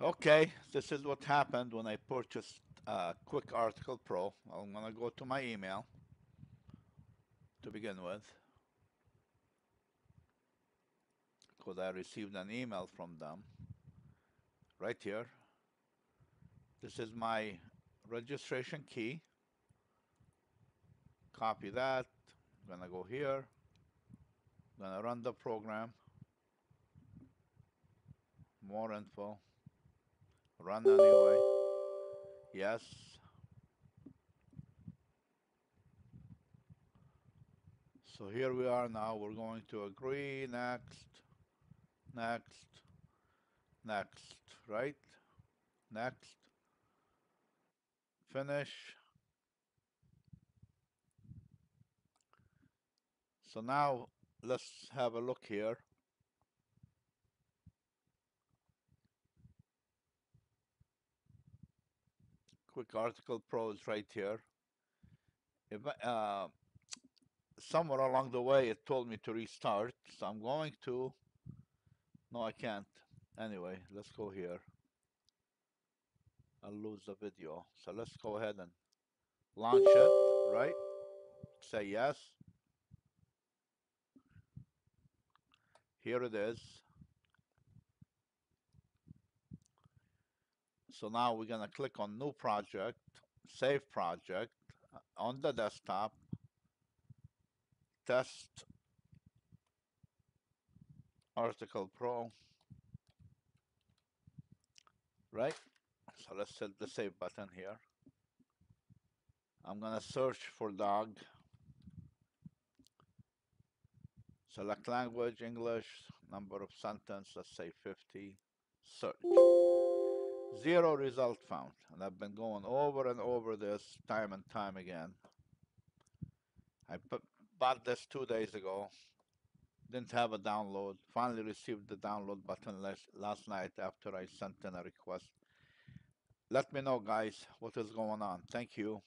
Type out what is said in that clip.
Okay, this is what happened when I purchased Quick Article Pro. I'm gonna go to my email to begin with, because I received an email from them right here. This is my registration key. Copy that. I'm gonna go here. I'm gonna run the program. More info. Run anyway. Yes. So here we are now. We're going to agree. Next. Next. Next. Right? Next. Finish. So now let's have a look here. Quick Article Pro is right here. If, somewhere along the way it told me to restart, so I'm going to. No, I can't. Anyway, let's go here. I'll lose the video. So let's go ahead and launch it, right? Say yes. Here it is. So now we're going to click on New Project, Save Project, on the desktop, Test Article Pro, right? So let's hit the Save button here. I'm going to search for dog. Select language, English, number of sentence, let's say 50. Search. Zero result found. And I've been going over and over this time and time again. I bought this 2 days ago. Didn't have a download. Finally received the download button last night after I sent in a request. Let me know, guys, what is going on. Thank you.